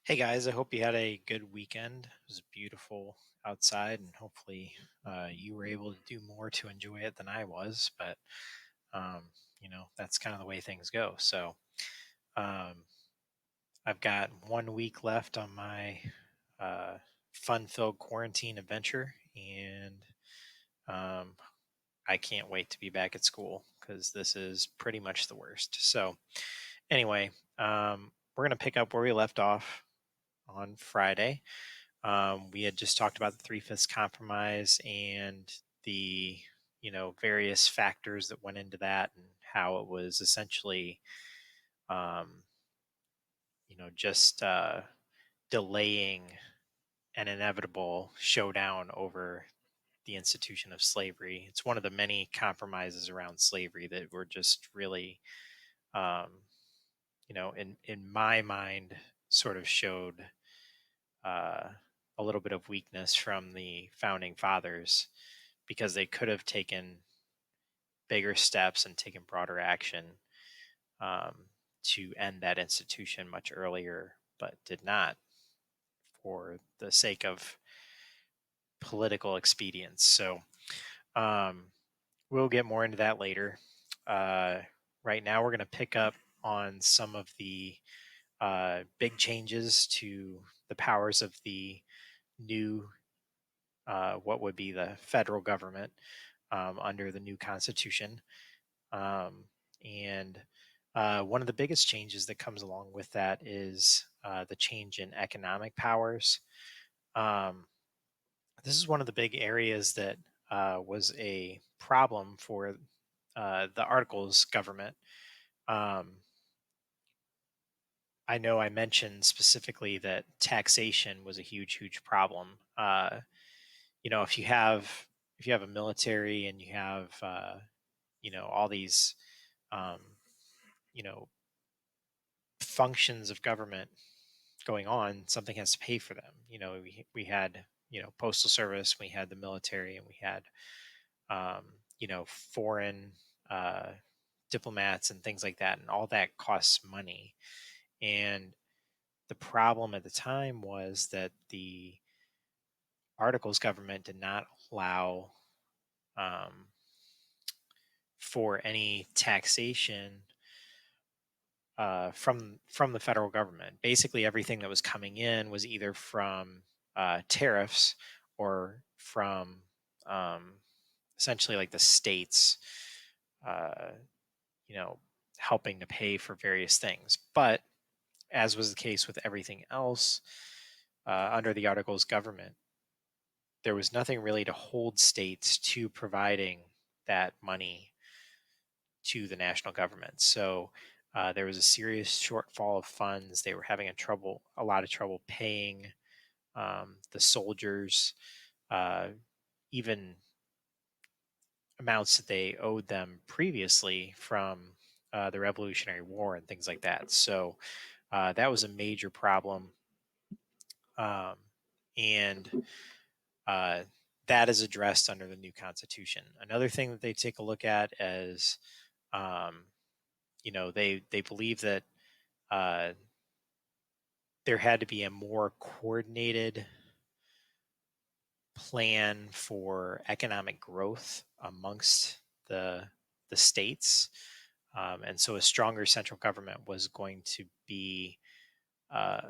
Hey guys, I hope you had a good weekend. It was beautiful outside, and hopefully, you were able to do more to enjoy it than I was. But that's kind of the way things go. So, um, I've got 1 week left on my uh, fun-filled quarantine adventure, and um, I can't wait to be back at school because this is pretty much the worst. So, anyway, we're gonna pick up where we left off on Friday. We had just talked about the three-fifths compromise and the various factors that went into that, and how it was essentially um, just delaying an inevitable showdown over the institution of slavery. It's one of the many compromises around slavery that were just really, um, in my mind, sort of showed uh, a little bit of weakness from the founding fathers, because they could have taken bigger steps and taken broader action, um, to end that institution much earlier, but did not, for the sake of political expedience. So, um, we'll get more into that later. Uh, right now, we're going to pick up on some of the big changes to the powers of the new, what would be the federal government, under the new constitution. And One of the biggest changes that comes along with that is the change in economic powers. Um, this is one of the big areas that was a problem for the Articles government. Um, I know I mentioned specifically that taxation was a huge, huge problem. If you have a military, and you have all these um, you know functions of government going on, something has to pay for them. We had postal service, we had the military, and we had foreign uh, diplomats and things like that, and all that costs money. And the problem at the time was that the Articles government did not allow um, for any taxation from the federal government. Basically, everything that was coming in was either from tariffs, or from um, essentially like the states, uh, you know, helping to pay for various things. But as was the case with everything else under the Articles government, there was nothing really to hold states to providing that money to the national government. So there was a serious shortfall of funds. They were having a lot of trouble paying the soldiers, uh, even amounts that they owed them previously from the Revolutionary War and things like that. So that was a major problem, um, and uh, that is addressed under the new Constitution. Another thing that they take a look at is, um, they believe that uh, there had to be a more coordinated plan for economic growth amongst the states, and so a stronger central government was going to be, uh,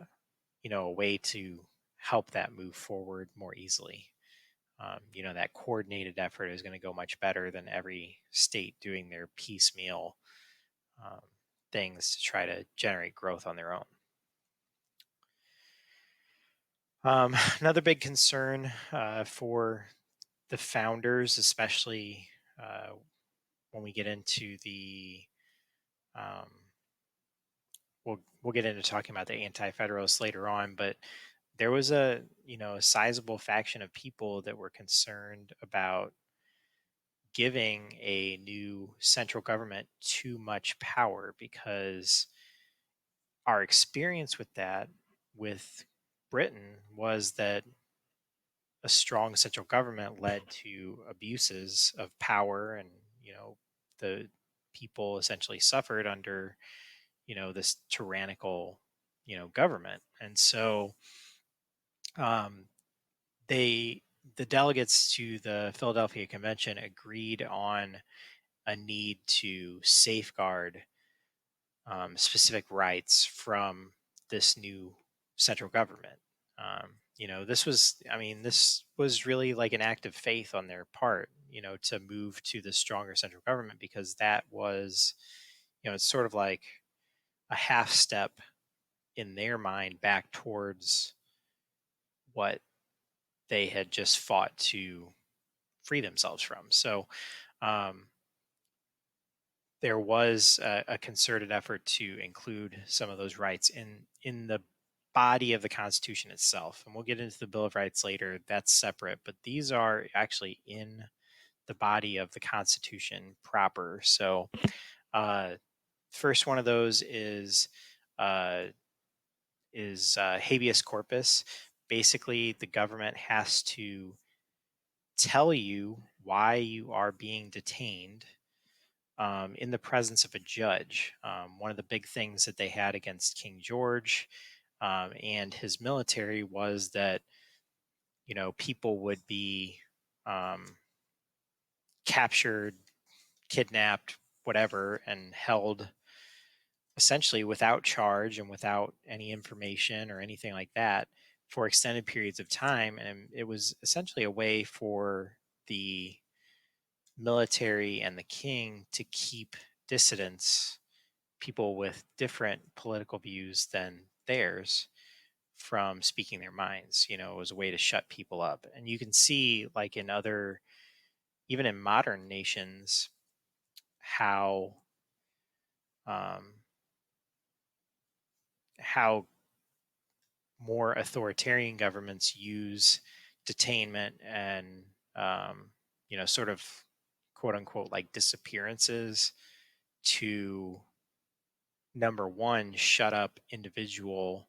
a way to help that move forward more easily. That coordinated effort is going to go much better than every state doing their piecemeal um, things to try to generate growth on their own. Another big concern for the founders, especially uh, when we get into the, um, we'll get into talking about the anti-federalists later on, but there was a sizable faction of people that were concerned about giving a new central government too much power, because our experience with that, with Britain, was that a strong central government led to abuses of power, and the people essentially suffered under this tyrannical government. And so um, they the delegates to the Philadelphia Convention agreed on a need to safeguard specific rights from this new central government. This was really like an act of faith on their part, to move to the stronger central government, because that was, it's sort of like a half step in their mind back towards what they had just fought to free themselves from. So um, there was a concerted effort to include some of those rights in the body of the Constitution itself. And we'll get into the Bill of Rights later. That's separate, but these are actually in the body of the Constitution proper. So, uh, first one of those uh, is habeas corpus. Basically, the government has to tell you why you are being detained in the presence of a judge. One of the big things that they had against King George and his military was that people would be um, captured, kidnapped, whatever, and held essentially without charge and without any information or anything like that for extended periods of time. And it was essentially a way for the military and the king to keep dissidents, people with different political views than theirs, from speaking their minds. It was a way to shut people up. And you can see, like in other, even in modern nations, how um, how more authoritarian governments use detainment and sort of quote unquote like disappearances to, number one, shut up individual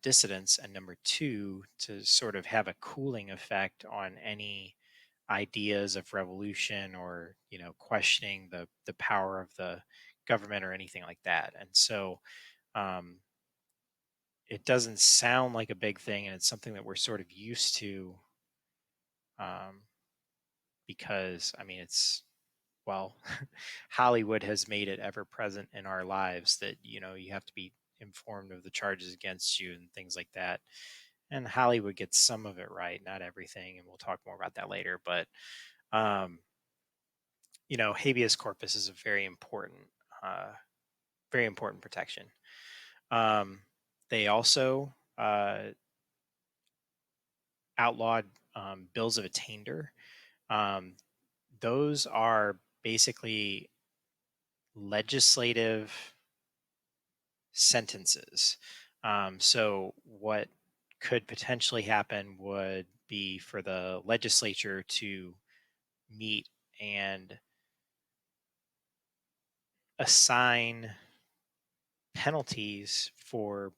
dissidents, and number two, to sort of have a cooling effect on any ideas of revolution or questioning the power of the government or anything like that. And so um, it doesn't sound like a big thing, and it's something that we're sort of used to, um, because it's, well, Hollywood has made it ever present in our lives that you have to be informed of the charges against you and things like that. And Hollywood gets some of it right, not everything, and we'll talk more about that later. But um, habeas corpus is a uh, very important protection. Um, they also outlawed bills of attainder. Um, those are basically legislative sentences. So what could potentially happen would be for the legislature to meet and assign penalties for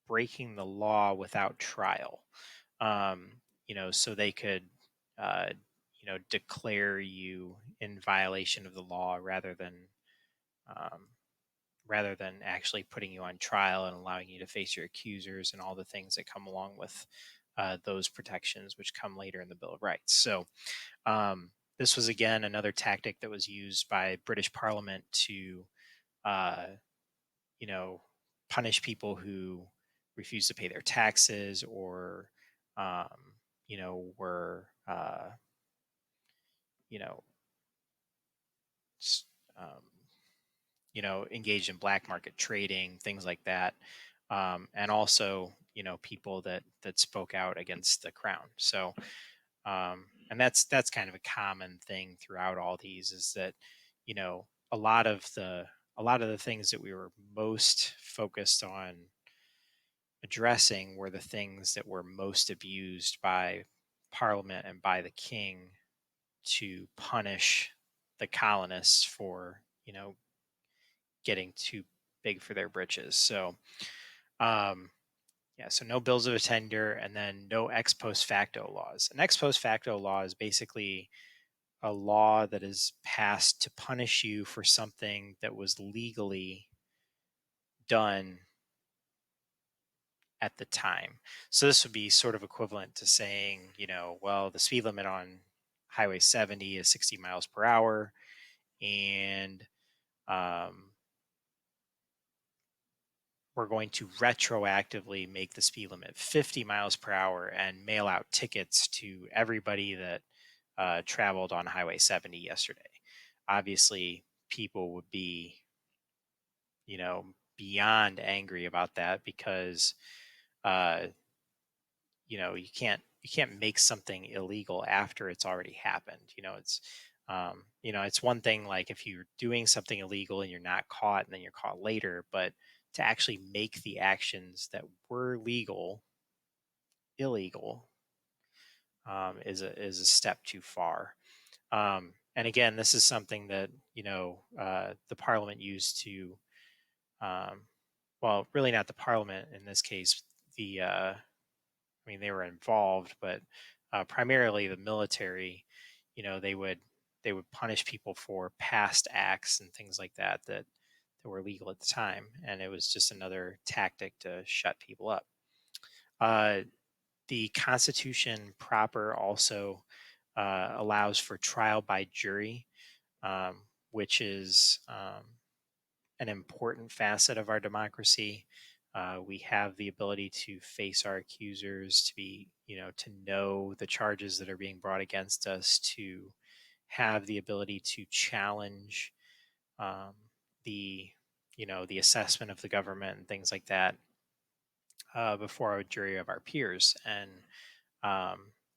breaking the law without trial. So they could, uh, declare you in violation of the law um, rather than actually putting you on trial and allowing you to face your accusers and all the things that come along with those protections, which come later in the Bill of Rights. So this was, again, another tactic that was used by British Parliament to, uh, you know, punish people who refuse to pay their taxes or, were, you know, s- um, engaged in black market trading, things like that, and also, people that spoke out against the crown. So, and that's kind of a common thing throughout all these, is that you know a lot of the a lot of the things that we were most focused on addressing were the things that were most abused by Parliament and by the king to punish the colonists for getting too big for their britches. So um, yeah, so no bills of attainder, and then no ex post facto laws. An ex post facto law is basically a law that is passed to punish you for something that was legally done at the time. So this would be sort of equivalent to saying, well, the speed limit on Highway 70 is 60 miles per hour, and um, we're going to retroactively make the speed limit 50 miles per hour and mail out tickets to everybody that traveled on Highway 70 yesterday. Obviously, people would be, beyond angry about that because, uh, you can't make something illegal after it's already happened. It's one thing like if you're doing something illegal and you're not caught and then you're caught later, but to actually make the actions that were legal illegal, is a step too far. And again, this is something that the parliament used to, um, well, really not the parliament in this case. I mean, they were involved, but primarily the military. They would punish people for past acts and things like that were legal at the time, and it was just another tactic to shut people up. Uh, the Constitution proper also allows for trial by jury, which is an important facet of our democracy. We have the ability to face our accusers, to know the charges that are being brought against us, to have the ability to challenge um, the, the assessment of the government and things like that before a jury of our peers. And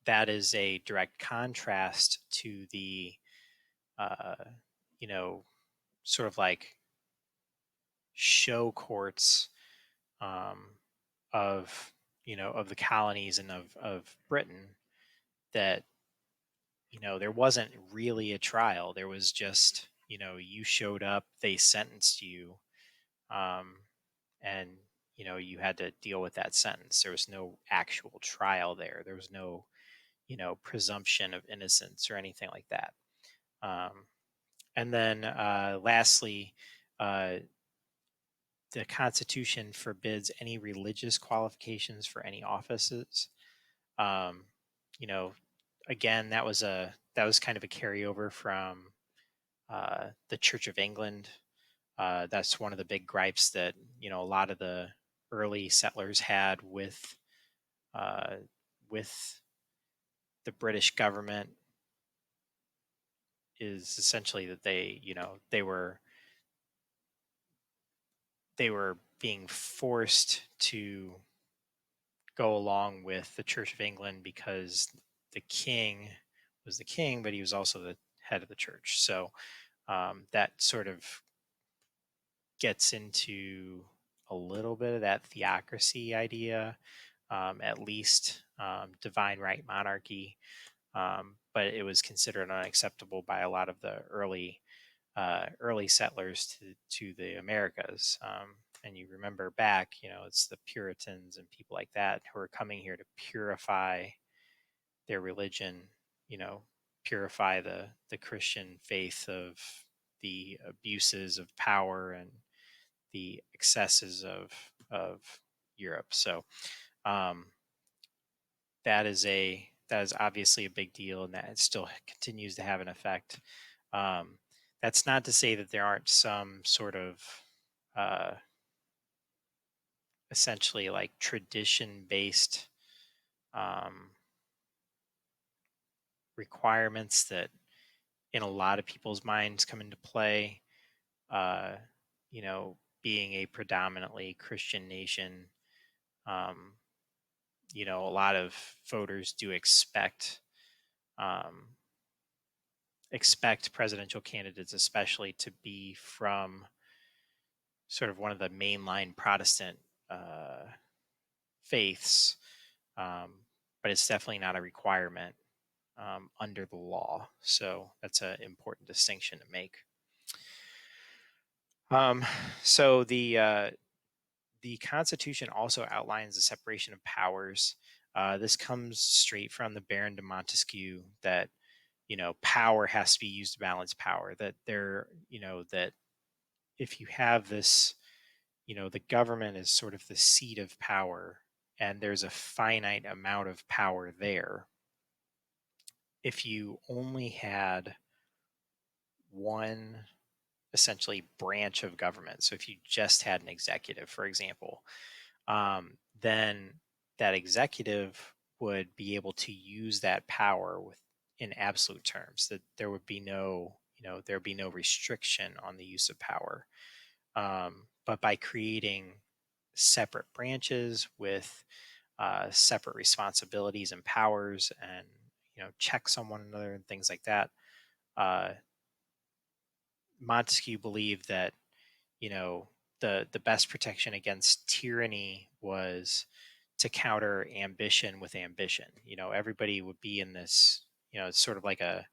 that is a direct contrast to the, uh, you know, sort of like show courts um, of the colonies and of Britain that there wasn't really a trial. There was just you showed up, they sentenced you, um, and you had to deal with that sentence. There was no actual trial there. There was no presumption of innocence or anything like that. Um, and then lastly, uh, the Constitution forbids any religious qualifications for any offices. Um, you know, Again, that was kind of a carryover from the Church of England. That's one of the big gripes that a lot of the early settlers had uh, with the British government, is essentially that they were being forced to go along with the Church of England because the king was the king, but he was also the head of the church. So that sort of gets into a little bit of that theocracy idea, at least divine right monarchy. But it was considered unacceptable by a lot of the early settlers to the Americas. And you remember back, it's the Puritans and people like that who are coming here to purify their religion, purify the Christian faith of the abuses of power and the excesses of Europe. So um, that is obviously a big deal, and that it still continues to have an effect. Um, that's not to say that there aren't some sort of uh, essentially like tradition based um, requirements that in a lot of people's minds come into play. Uh, Being a predominantly Christian nation, um, a lot of voters do um, expect presidential candidates, especially, to be from sort of one of the mainline Protestant uh, faiths, um, but it's definitely not a requirement under the law. So that's an important distinction to make. Um, so the Constitution also outlines the separation of powers. This comes straight from the Baron de Montesquieu, that power has to be used to balance power. That if you have this, the government is sort of the seat of power, and there's a finite amount of power there. If you only had one essentially branch of government, so if you just had an executive, for example, then that executive would be able to use that power in absolute terms. That there would be no, there would be no restriction on the use of power. But by creating separate branches with separate responsibilities and powers, and checks on one another and things like that, uh, Montesquieu believed that you know the best protection against tyranny was to counter ambition with ambition. Everybody would be in this. It's sort of like a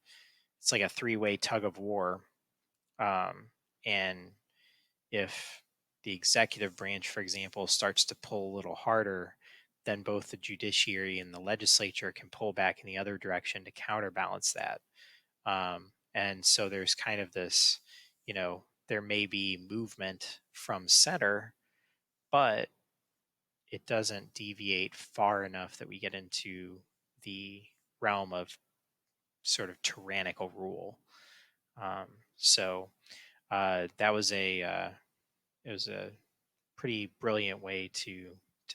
three-way tug of war. And if the executive branch, for example, starts to pull a little harder, then both the judiciary and the legislature can pull back in the other direction to counterbalance that. And so there's kind of this, there may be movement from center, but it doesn't deviate far enough that we get into the realm of sort of tyrannical rule. So that was it was a pretty brilliant way to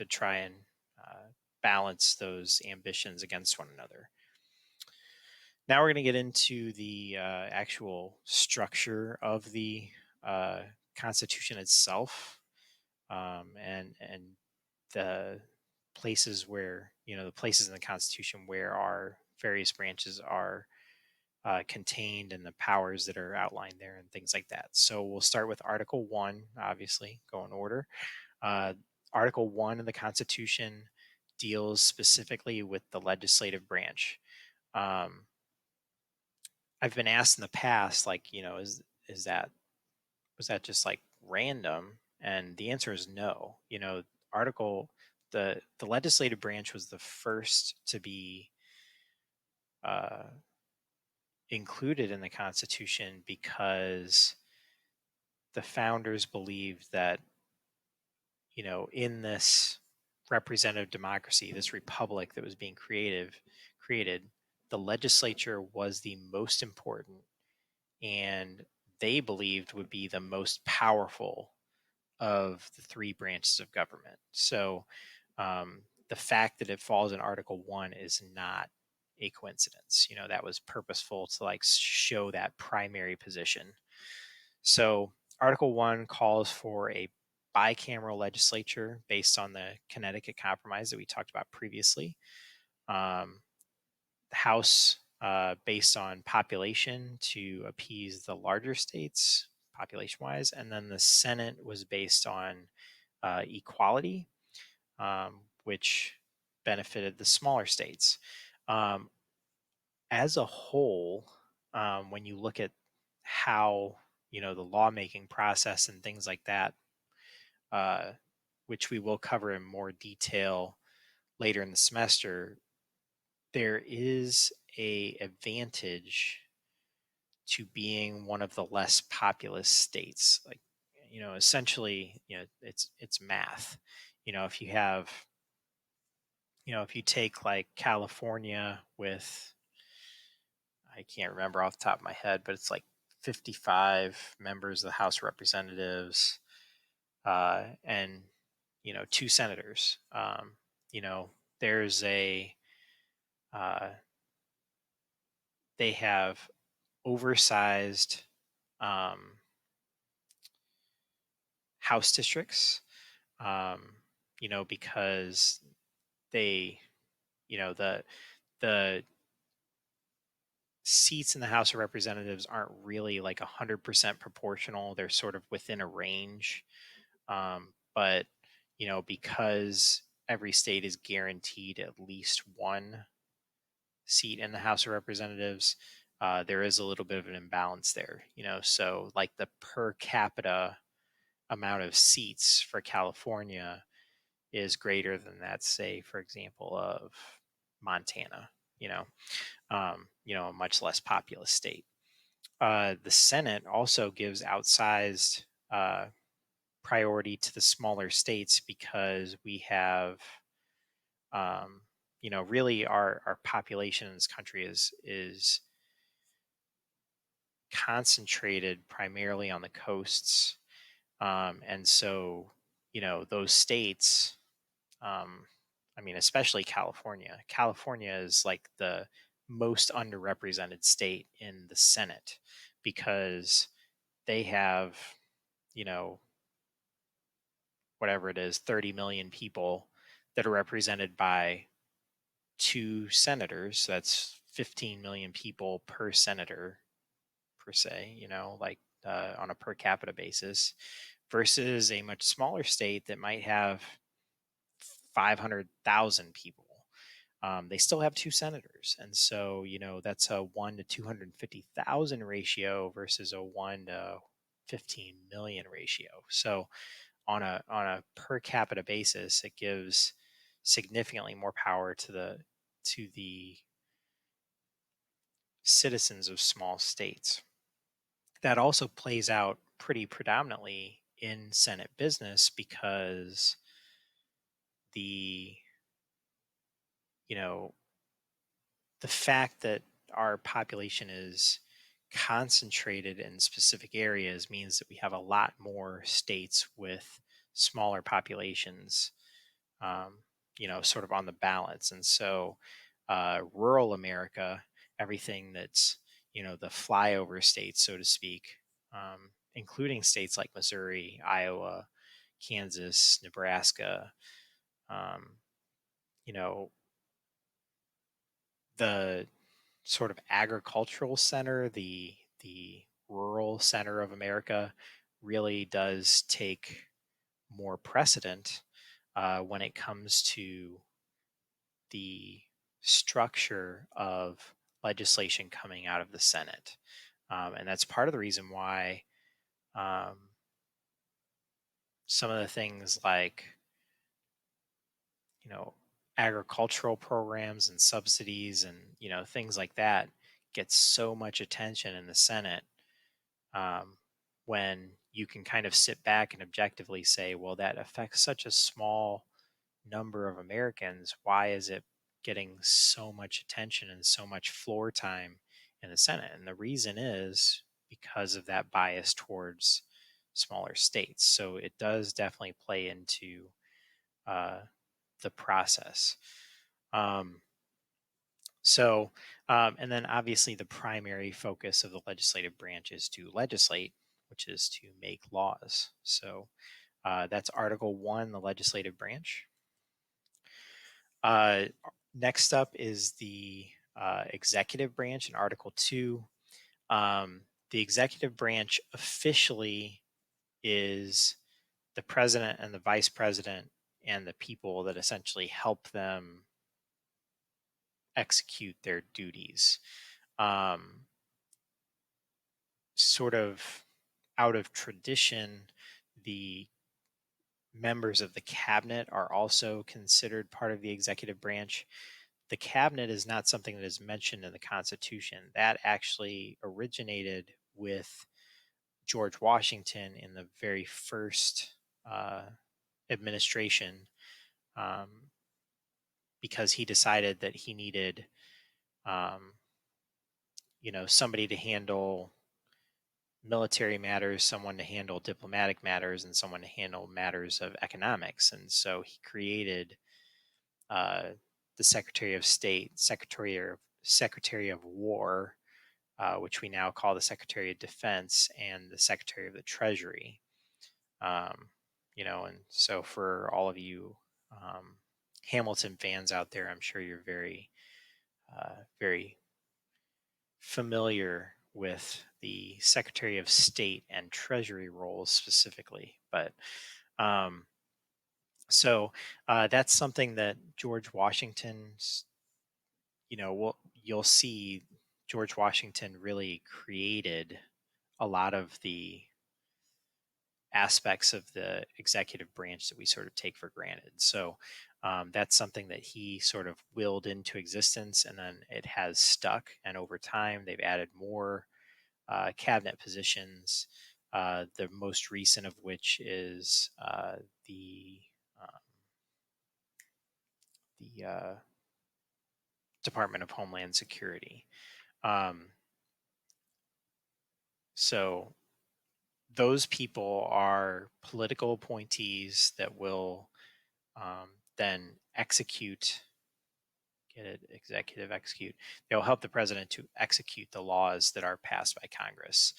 try and uh, balance those ambitions against one another. Now we're going to get into the actual structure of the uh, Constitution itself, and the places where the places in the Constitution where our various branches are contained, and the powers that are outlined there, and things like that. So we'll start with Article 1, obviously, go in order. Uh, Article 1 of the Constitution deals specifically with the legislative branch. Um, I've been asked in the past, like, is that was that just like random? And the answer is no. Article the legislative branch was the first to be uh, included in the Constitution because the founders believed that in this representative democracy, this republic that was being created, the legislature was the most important, and they believed would be the most powerful of the three branches of government. So the fact that it falls in Article 1 is not a coincidence. That was purposeful to like show that primary position. So Article 1 calls for a bicameral legislature based on the Connecticut Compromise that we talked about previously. The House based on population to appease the larger states, population wise, and then the Senate was based on equality, which benefited the smaller states. As a whole, when you look at how the lawmaking process and things like that, uh, which we will cover in more detail later in the semester, there is a advantage to being one of the less populous states. Like, essentially, it's math. If you have, if you take like California with, I can't remember off the top of my head, but it's like 55 members of the House of Representatives, and two senators. There's a uh, they have oversized um, House districts, um, because they, the seats in the House of Representatives aren't really like 100% proportional. They're sort of within a range. But, because every state is guaranteed at least one seat in the House of Representatives, there is a little bit of an imbalance there. So like the per capita amount of seats for California is greater than that, say, for example, of Montana, a much less populous state. The Senate also gives outsized priority to the smaller states because we have really our population in this country is concentrated primarily on the coasts. And so, those states, um, I mean, especially California. California is like the most underrepresented state in the Senate because they have, you know, whatever it is, 30 million people that are represented by two senators. That's 15 million people per senator, per se, on a per capita basis, versus a much smaller state that might have 500,000 people. They still have two senators. And so, that's a 1 to 250,000 ratio versus a 1 to 15 million ratio. So, on a per capita basis, it gives significantly more power to the citizens of small states. That also plays out pretty predominantly in Senate business because the you know the fact that our population is concentrated in specific areas means that we have a lot more states with smaller populations, sort of on the balance. And so, rural America, everything that's, the flyover states, so to speak, including states like Missouri, Iowa, Kansas, Nebraska, um, you know, the sort of agricultural center, the rural center of America really does take more precedent when it comes to the structure of legislation coming out of the Senate. And that's part of the reason why um, some of the things like, you know, agricultural programs and subsidies and, things like that get so much attention in the Senate, um, when you can kind of sit back and objectively say, well, that affects such a small number of Americans. Why is it getting so much attention and so much floor time in the Senate? And the reason is because of that bias towards smaller states. So it does definitely play into uh, the process. Um, and then obviously the primary focus of the legislative branch is to legislate, which is to make laws. So that's Article 1, the legislative branch. Uh, Next up is the executive branch in Article 2. The executive branch officially is the president and the vice president and the people that essentially help them execute their duties. Sort of out of tradition, the members of the cabinet are also considered part of the executive branch. The cabinet is not something that is mentioned in the Constitution. That actually originated with George Washington in the very first administration, um, because he decided that he needed, um, somebody to handle military matters, someone to handle diplomatic matters, and someone to handle matters of economics. And so he created uh, the Secretary of State, Secretary of War, which we now call the Secretary of Defense, and the Secretary of the Treasury. And so for all of you Hamilton fans out there, I'm sure you're very, very familiar with the Secretary of State and Treasury roles specifically. But um, that's something that George Washington's, you'll see George Washington really created a lot of the aspects of the executive branch that we sort of take for granted. So that's something that he sort of willed into existence, and then it has stuck. And over time, they've added more cabinet positions. The most recent of which is the um, the Department of Homeland Security. Um, so those people are political appointees that will then execute, get it, executive execute. They'll help the president to execute the laws that are passed by Congress.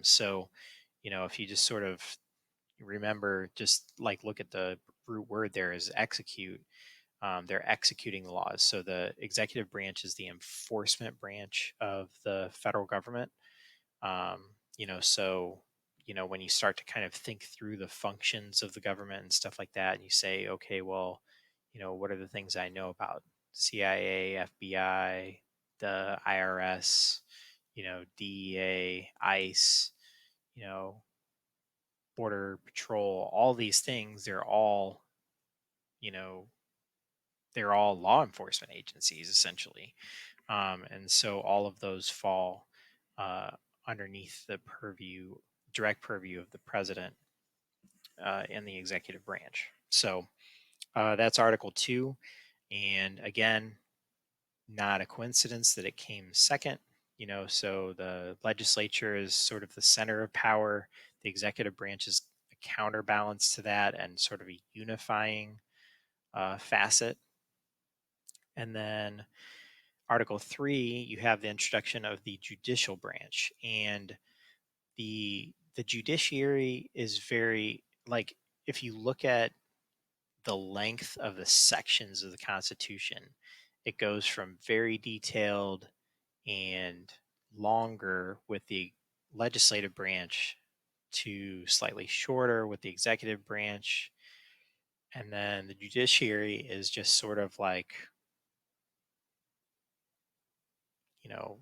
So, if you just sort of remember, just like look at the root word there is execute. They're executing the laws. So the executive branch is the enforcement branch of the federal government. So when you start to kind of think through the functions of the government and stuff like that, and you say, okay, well, what are the things I know about CIA, FBI, the IRS, DEA, ICE, you know, Border Patrol, all these things, you know, they're all law enforcement agencies essentially. And so all of those fall uh, underneath the direct purview of the president in the executive branch. So that's Article 2. And again, not a coincidence that it came second. So the legislature is sort of the center of power. The executive branch is a counterbalance to that and sort of a unifying facet. And then Article 3, you have the introduction of the judicial branch. And the judiciary is very, like, if you look at the length of the sections of the Constitution, it goes from very detailed and longer with the legislative branch to slightly shorter with the executive branch. And then the judiciary is just sort of like, you know,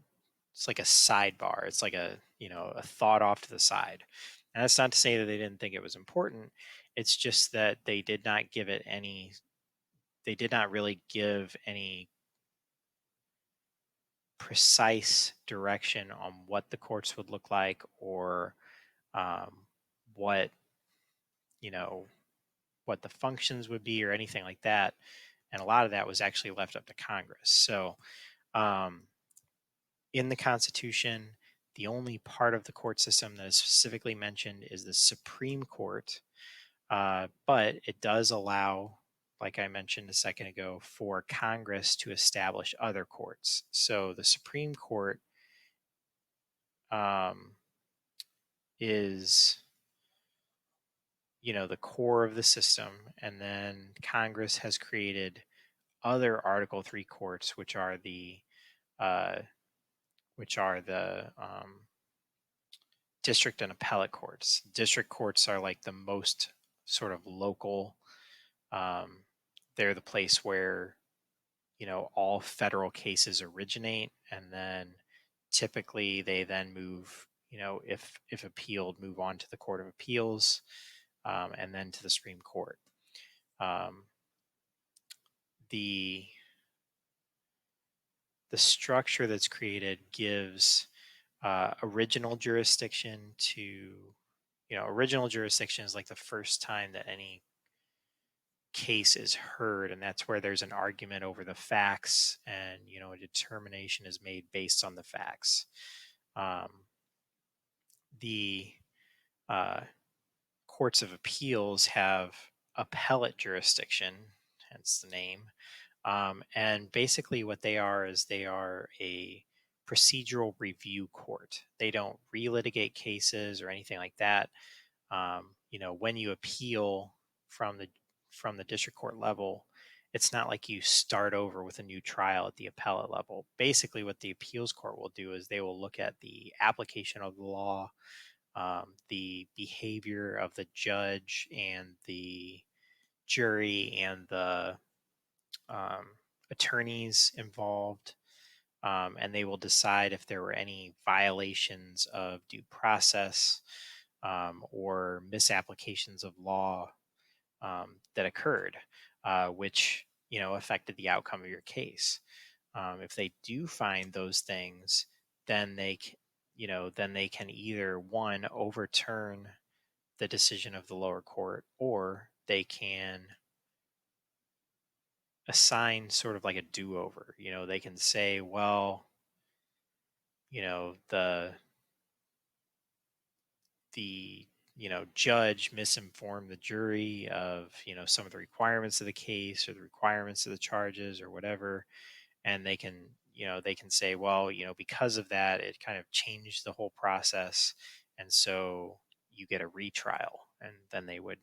it's like a sidebar. It's like a thought off to the side. And that's not to say that they didn't think it was important. It's just that they did not really give any precise direction on what the courts would look like or um, what, you know, what the functions would be or anything like that. And a lot of that was actually left up to Congress. So um, in the Constitution, the only part of the court system that is specifically mentioned is the Supreme Court, but it does allow, like I mentioned a second ago, for Congress to establish other courts. So the Supreme Court um, is, the core of the system, and then Congress has created other Article 3 courts, uh, which are the district and appellate courts. District courts are like the most sort of local. Um, they're the place where all federal cases originate, and then typically they then move. If appealed, move on to the Court of Appeals, and then to the Supreme Court. Um, the the structure that's created gives original jurisdiction to original jurisdiction is like the first time that any case is heard, and that's where there's an argument over the facts, and a determination is made based on the facts. The uh, courts of appeals have appellate jurisdiction, hence the name. And basically what they are is they are a procedural review court. They don't relitigate cases or anything like that. When you appeal from the district court level, it's not like you start over with a new trial at the appellate level. Basically, what the appeals court will do is they will look at the application of the law, the behavior of the judge and the jury and the um, attorneys involved, and they will decide if there were any violations of due process or misapplications of law that occurred, which affected the outcome of your case. If they do find those things, then they can either one overturn the decision of the lower court, or they can assign sort of like a do-over. They can say, well, the judge misinformed the jury of some of the requirements of the case or the requirements of the charges or whatever, and they can say, well, because of that it kind of changed the whole process, and so you get a retrial, and then they would,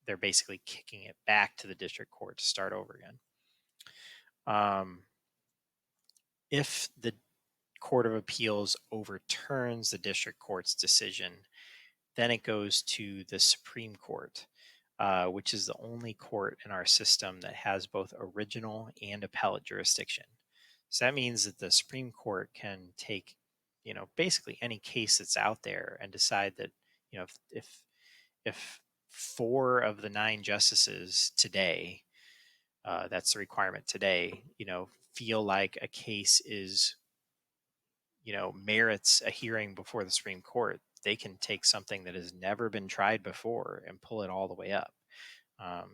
they're basically kicking it back to the district court to start over again. If the Court of Appeals overturns the district court's decision, then it goes to the Supreme Court, which is the only court in our system that has both original and appellate jurisdiction. So that means that the Supreme Court can take, basically any case that's out there and decide that, if 4 of the 9 justices today, that's the requirement today, feel like a case is, merits a hearing before the Supreme Court, they can take something that has never been tried before and pull it all the way up. A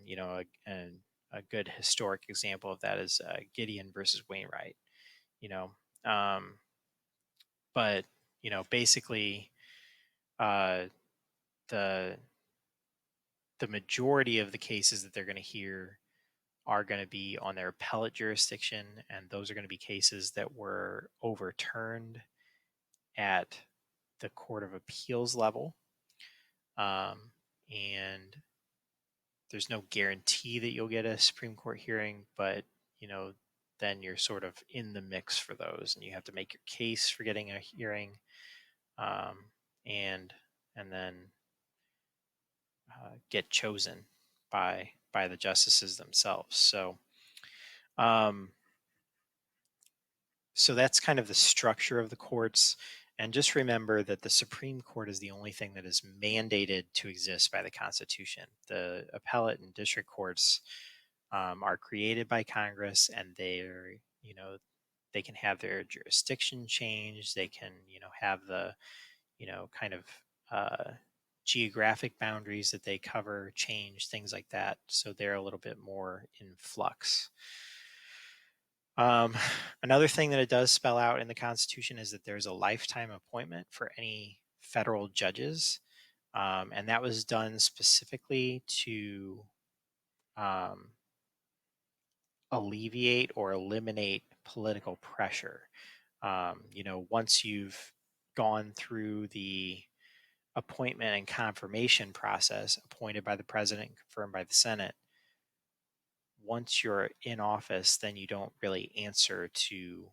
good historic example of that is Gideon versus Wainwright. You know, um, but basically, uh, the the majority of the cases that they're going to hear are going to be on their appellate jurisdiction, and those are going to be cases that were overturned at the Court of Appeals level. And there's no guarantee that you'll get a Supreme Court hearing, but then you're sort of in the mix for those, and you have to make your case for getting a hearing, um, and then get chosen by the justices themselves. Um, so that's kind of the structure of the courts. And just remember that the Supreme Court is the only thing that is mandated to exist by the Constitution. The appellate and district courts are created by Congress, and they can have their jurisdiction changed. They can, have the, kind of geographic boundaries that they cover change, things like that. So they're a little bit more in flux. Um, Another thing that it does spell out in the Constitution is that there's a lifetime appointment for any federal judges. And that was done specifically to um, alleviate or eliminate political pressure. Once you've gone through the appointment and confirmation process, appointed by the president, confirmed by the Senate, once you're in office, then you don't really answer to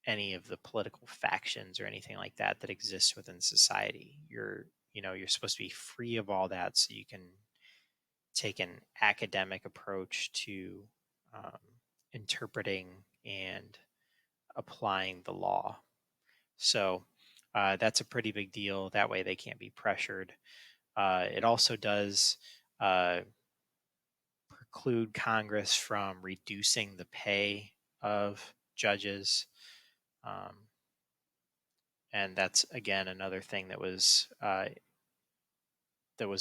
any of the political factions or anything like that that exists within society. You're supposed to be free of all that, so you can take an academic approach to um, interpreting and applying the law. So that's a pretty big deal. That way they can't be pressured. It also does preclude Congress from reducing the pay of judges. And that's, again, another thing that was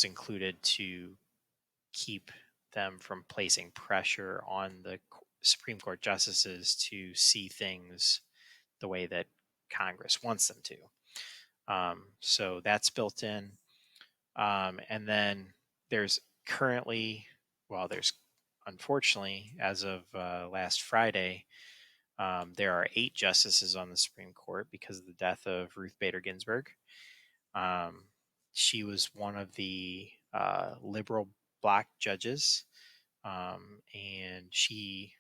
included to keep them from placing pressure on the Supreme Court justices to see things the way that Congress wants them to. So that's built in. And then there's unfortunately, as of last Friday, there are 8 justices on the Supreme Court because of the death of Ruth Bader Ginsburg. She was one of the liberal black judges, and she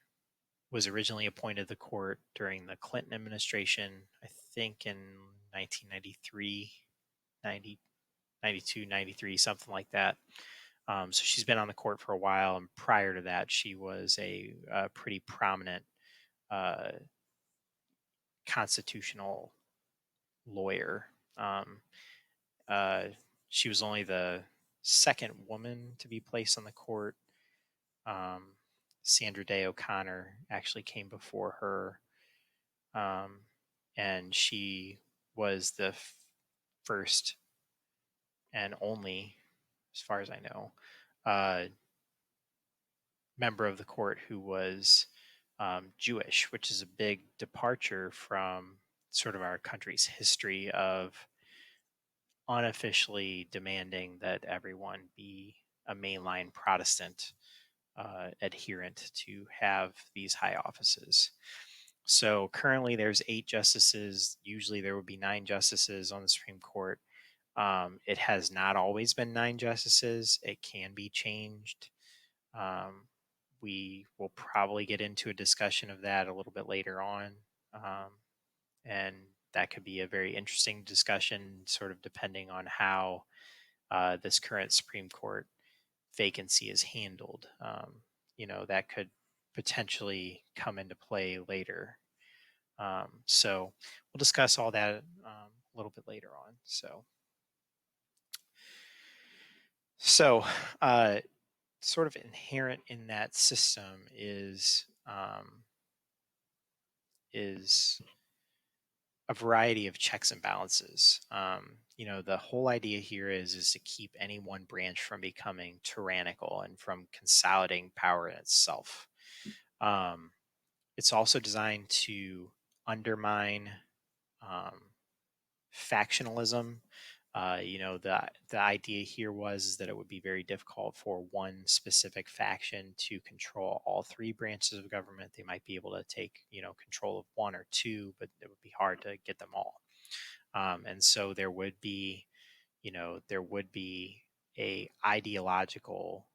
was originally appointed to the court during the Clinton administration, I think in 1993, 90, 92, 93, something like that. So she's been on the court for a while, and prior to that, she was a pretty prominent constitutional lawyer. She was only the second woman to be placed on the court. Sandra Day O'Connor actually came before her, and she was the first and only, as far as I know, member of the court who was Jewish, which is a big departure from sort of our country's history of unofficially demanding that everyone be a mainline Protestant adherent to have these high offices. So currently there's 8 justices. Usually there would be 9 justices on the Supreme Court. It has not always been 9 justices. It can be changed. Um, we will probably get into a discussion of that a little bit later on. And that could be a very interesting discussion, sort of depending on how this current Supreme Court vacancy is handled. That could potentially come into play later. So we'll discuss all that a little bit later on. So sort of inherent in that system is a variety of checks and balances. The whole idea here is to keep any one branch from becoming tyrannical and from consolidating power in itself. Um, it's also designed to undermine um, factionalism. The idea here was that it would be very difficult for one specific faction to control all 3 branches of government. They might be able to take, control of 1 or 2, but it would be hard to get them all. And so there would be a ideological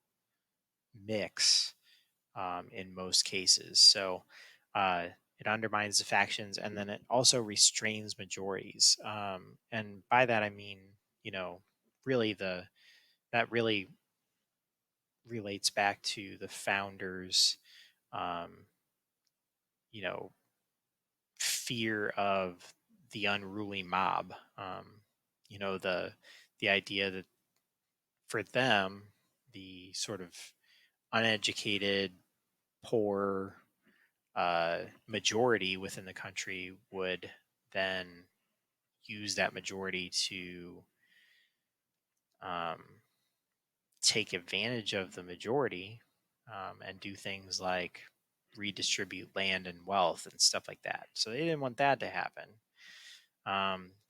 mix in most cases. So it undermines the factions, and then it also restrains majorities. And by that I mean, really that really relates back to the founders, um, you know, fear of the unruly mob. The idea that for them, the sort of uneducated, poor majority within the country would then use that majority to um, take advantage of the majority and do things like redistribute land and wealth and stuff like that. So they didn't want that to happen.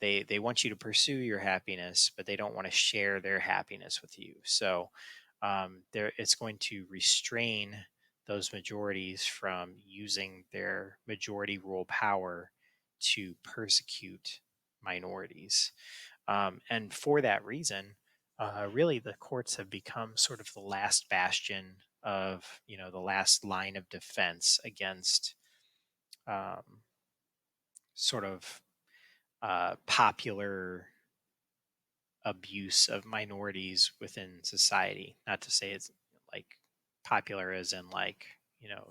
They want you to pursue your happiness, but they don't want to share their happiness with you. So it's going to restrain those majorities from using their majority rule power to persecute minorities. And for that reason, really the courts have become sort of the last bastion of, the last line of defense against um, sort of popular abuse of minorities within society. Not to say it's like popular as in like,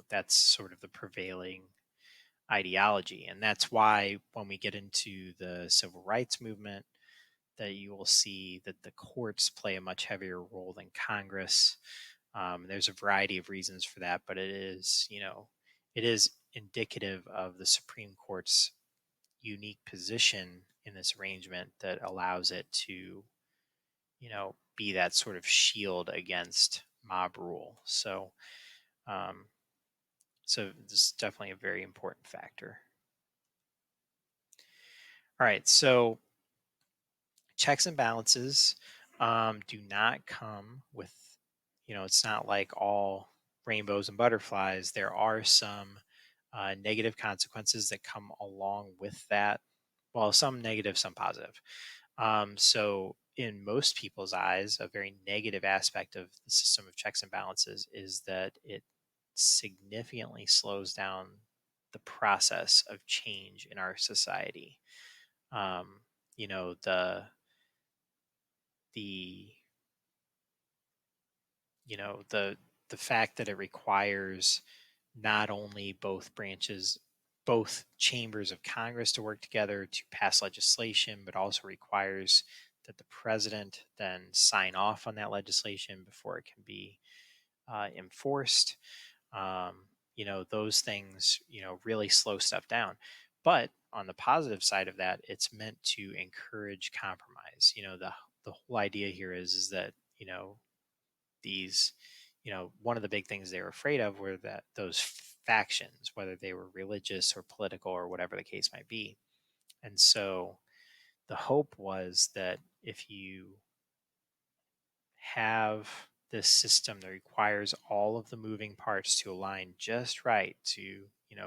that's sort of the prevailing ideology. And that's why when we get into the civil rights movement, that you will see that the courts play a much heavier role than Congress. There's a variety of reasons for that, but it is indicative of the Supreme Court's unique position in this arrangement that allows it to, be that sort of shield against mob rule. Um, so this is definitely a very important factor. All right, so checks and balances do not come with, it's not like all rainbows and butterflies. There are some negative consequences that come along with that. Well, some negative, some positive. So, in most people's eyes, a very negative aspect of the system of checks and balances is that it significantly slows down the process of change in our society. Um, you know, the the fact that it requires not only both chambers of Congress to work together to pass legislation, but also requires that the president then sign off on that legislation before it can be enforced. Those things, really slow stuff down. But on the positive side of that, it's meant to encourage compromise. The whole idea here is that these one of the big things they were afraid of were that those factions, whether they were religious or political or whatever the case might be. And so the hope was that if you have this system that requires all of the moving parts to align just right to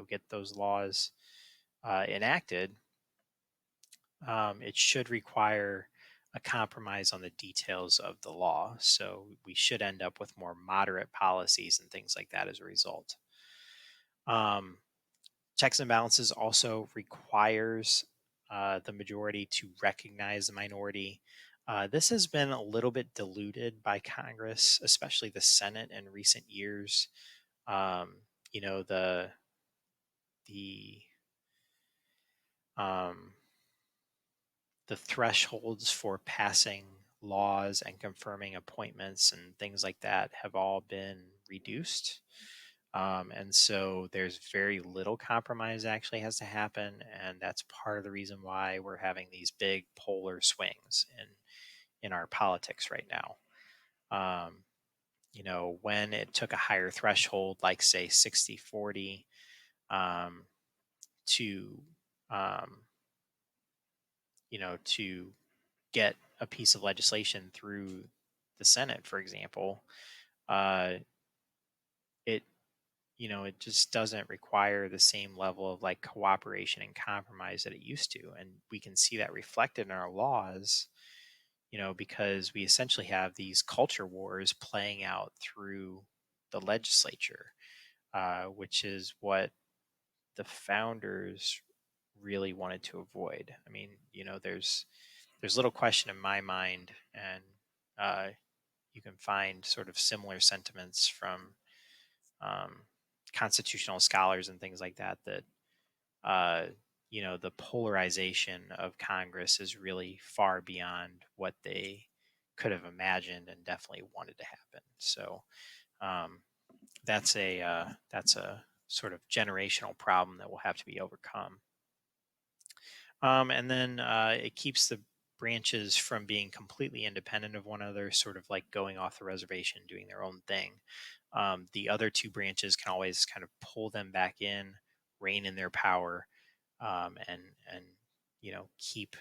get those laws enacted, it should require a compromise on the details of the law. So we should end up with more moderate policies and things like that as a result. um, Checks and balances also requires the majority to recognize the minority. This has been a little bit diluted by Congress, especially the Senate in recent years. Um, you know the um, the thresholds for passing laws and confirming appointments and things like that have all been reduced. And so there's very little compromise actually has to happen. And that's part of the reason why we're having these big polar swings in our politics right now. Um, when it took a higher threshold, like say 60-40, um, to, um, to get a piece of legislation through the Senate, for example, uh, it it just doesn't require the same level of like cooperation and compromise that it used to. And we can see that reflected in our laws, because we essentially have these culture wars playing out through the legislature, which is what the founders really wanted to avoid. I mean, there's little question in my mind, and uh, you can find sort of similar sentiments from um, constitutional scholars and things like that. That uh, the polarization of Congress is really far beyond what they could have imagined and definitely wanted to happen. So um, that's a sort of generational problem that will have to be overcome. And then it keeps the branches from being completely independent of one another, sort of like going off the reservation, doing their own thing. The other two branches can always kind of pull them back in, rein in their power, and keep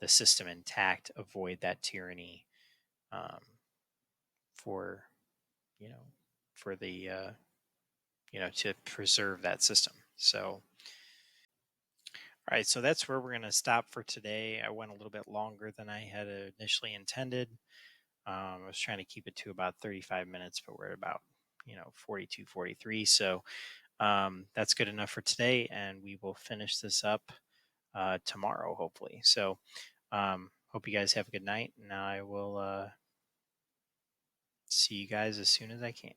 the system intact, avoid that tyranny, um, for you know for the to preserve that system. So all right, so that's where we're going to stop for today. I went a little bit longer than I had initially intended. I was trying to keep it to about 35 minutes, but we're at about 42, 43. So that's good enough for today, and we will finish this up tomorrow, hopefully. So hope you guys have a good night, and I will see you guys as soon as I can.